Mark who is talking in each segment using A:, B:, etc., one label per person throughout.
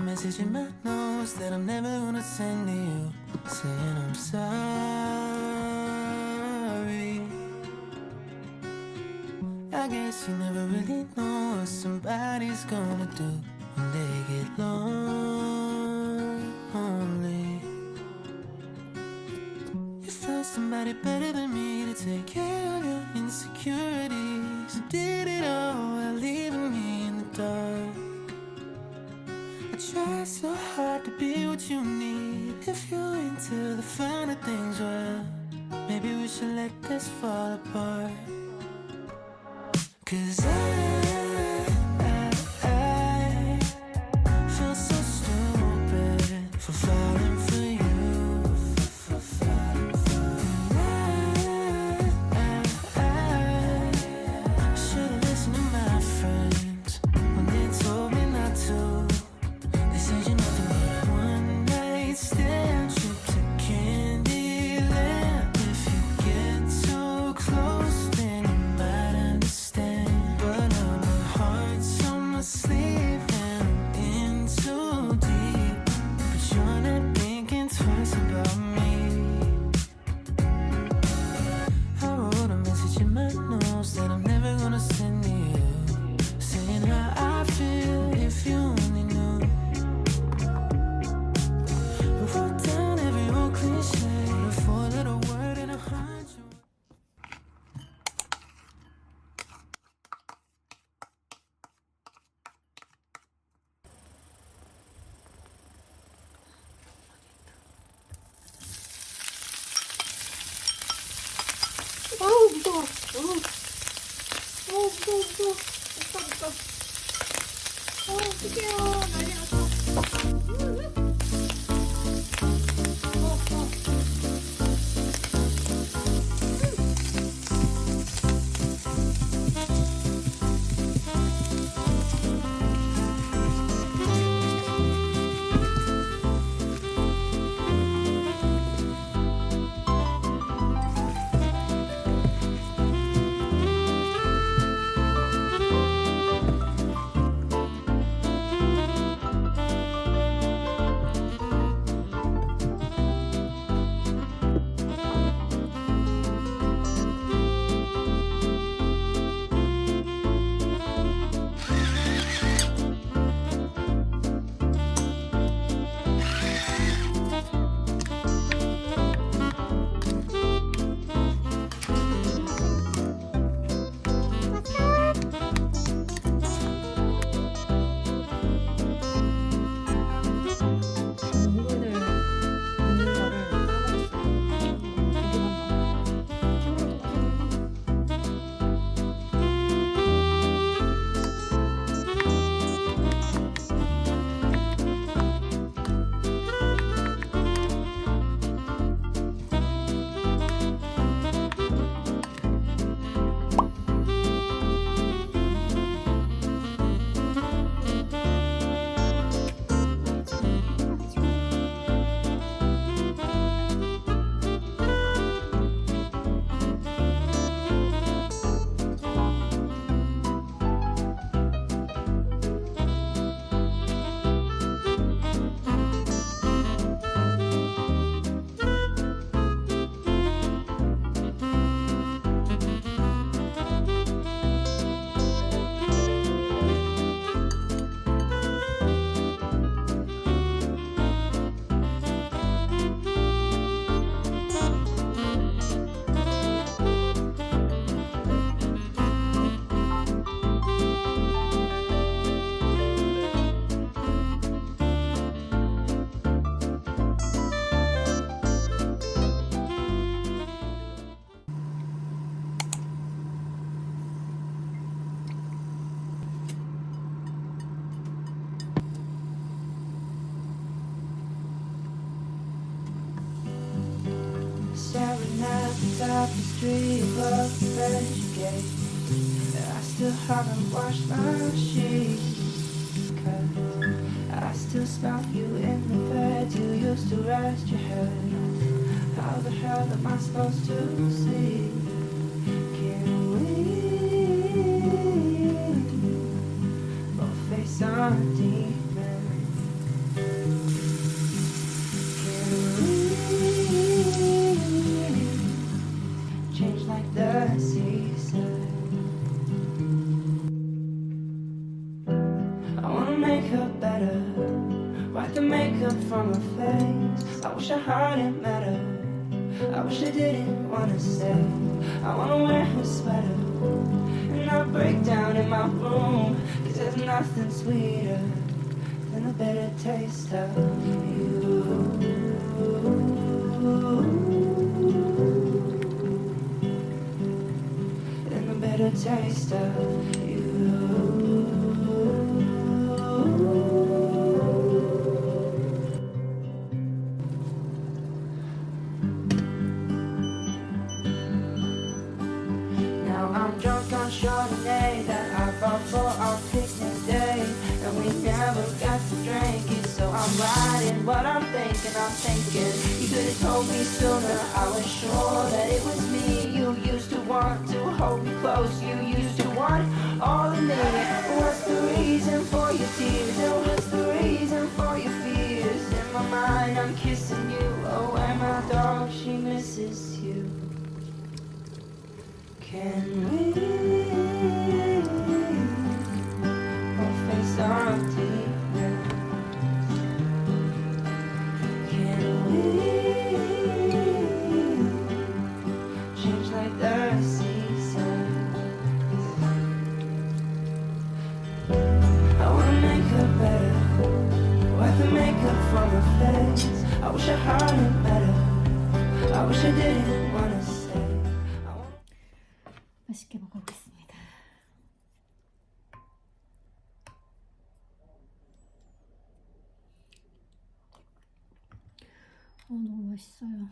A: message in my notes that I'm never gonna send to you, saying I'm sorry. I guess you never really know what somebody's gonna do when they get lonely. You found somebody better than me to take care of your insecurities. You did it all while leaving me in the dark. I try so hard to be what you need. If you're into the finer things, well, maybe we should let this fall apart. 'Cause I feel so stupid for falling for you. I should've listened to my friends when they told me not to. They said you're nothing but a one night stand trip to Candyland. If you get too close, then you might understand. But now my heart's on my sleeve and I'm in too deep. But you're not thinking twice about me. I wrote a message in my notes that I'm never gonna send to you, saying how I feel if you only knew. I wrote down every old cliche, a four-letter word and 100.
B: 아우 무서워. 무서워. 무서워. 어떡해요. 난리 났어.
A: Staring at the tapestry above the bed you gave. I still haven't washed my sheets, 'cause I still smell you in the bed you used to rest your head on. How the hell am I supposed to see? Can we both face our demons? that seaside. I wanna make her better, wipe the makeup from her face. I wish her heart didn't matter, I wish I didn't wanna stay. I wanna wear her sweater and not break down in my room, 'cause there's nothing sweeter than the bitter taste of you. Than the bitter taste of you. Chardonnay that I bought for our picnic day, and we never got to drink it. So I'm writing what I'm thinking. You could have told me sooner, I was sure that it was me. You used to want to hold me close, you used to want all of me. What's the reason for your tears, and what's the reason for your fears? In my mind I'm kissing you, oh, and my dog, she misses you. Can we both face our demons? Can we change like the seasons? I wanna make her better, wipe the makeup from her face. I wish I heard it better, I wish I didn't wanna stay.
B: 맛있게 먹어보겠습니다. 너무 맛있어요.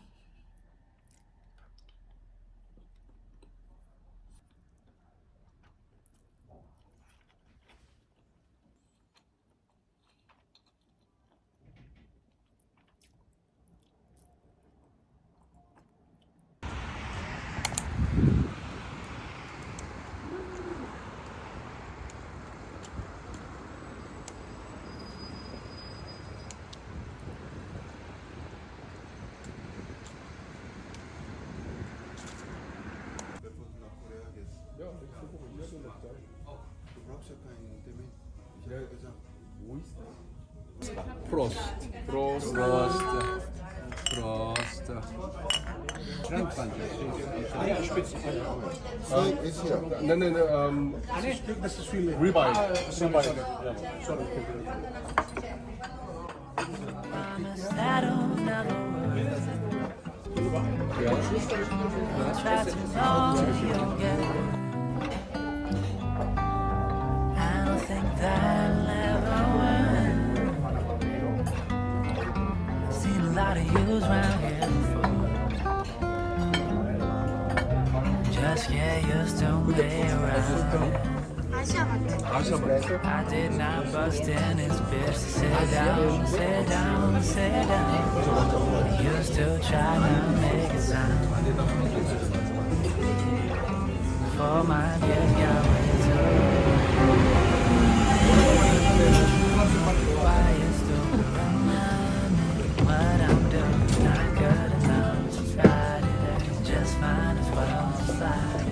C: Prost. Das ist viel Ribeye.
A: Just get used to me around. I did not bust in his bitch. Sit down, sit down, sit down. I used to try to make it sound. For my gift, got why you still remind me what I'm doing? Not good enough to try today. Just fine as well slide.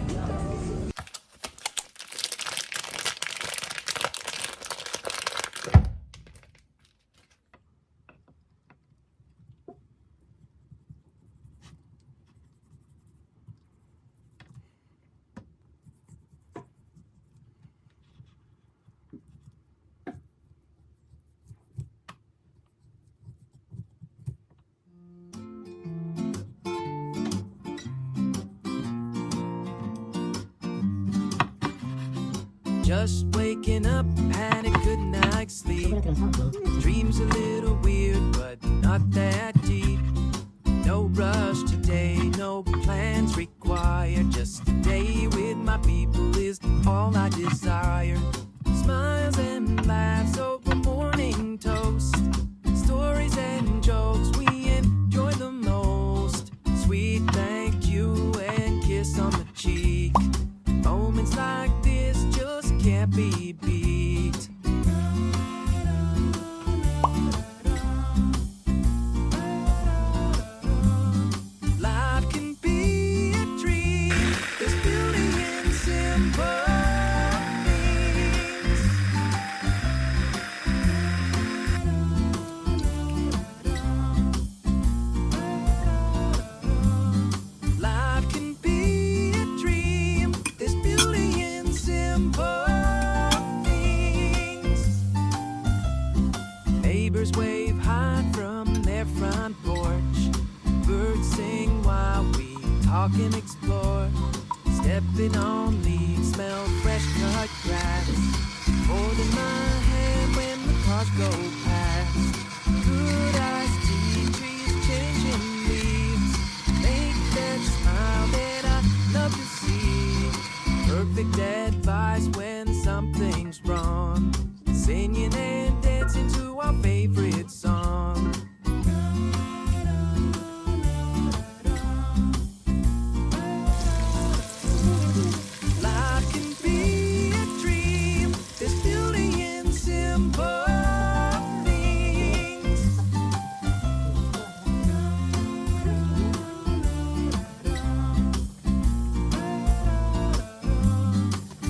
A: Just waking up, had a good night's sleep. Dreams a little weird, but not that deep. No rush today, no plans required. Just a day with my people is all I desire. Smiles and laughs over morning toast. Stories and jokes we enjoy the most. Sweet thank you and kiss on the cheek. Moments like this just can't be beat. Life can be a dream. There's beauty
D: explore. Stepping on leaves, smell fresh cut grass. Holding my hand when the cars go past. Good eyes, tea trees, changing leaves. Make that smile that I love to see. Perfect advice when something's wrong. Singing and dancing to our favorite song. Life can be a dream. There's beauty in simple things.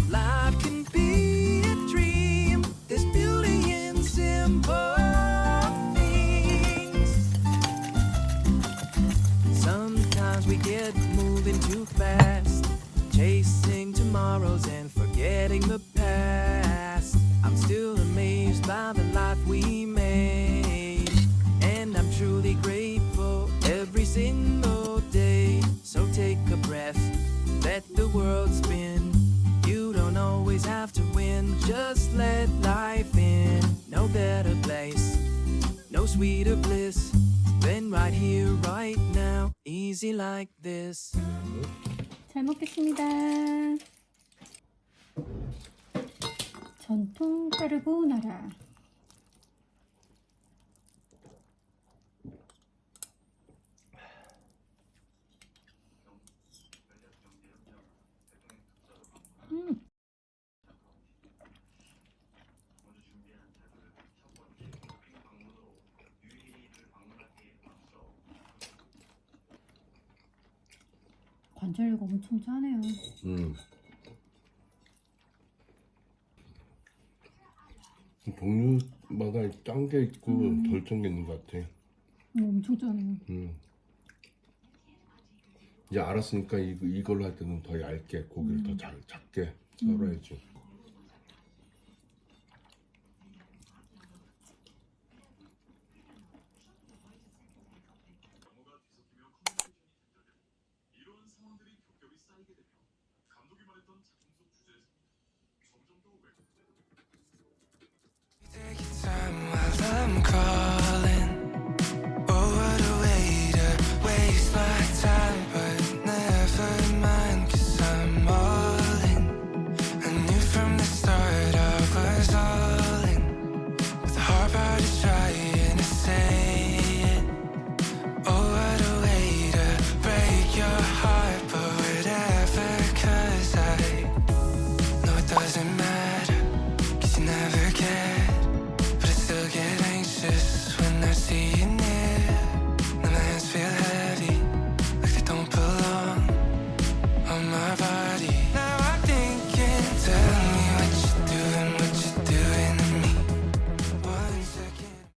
D: Life can be a dream. There's beauty in simple things. Sometimes we get moving too fast, chasing tomorrows and forgetting the past. I'm still amazed by the life we made, and I'm truly grateful every single day. So take a breath, let the world spin. You don't always have to win, just let life in. No better place, no sweeter bliss than right here, right now, easy like this.
B: 잘 먹겠습니다. 전통 카르보나라. 관절료가 엄청 짜네요.
E: 종류마다 짠 게 있고 덜 짠 게 있는 것 같아.
B: 엄청 짜네요.
E: 이제 알았으니까 이걸로 할 때는 더 얇게 고기를 더 작게 썰어야지.
D: Take your time while I'm calling.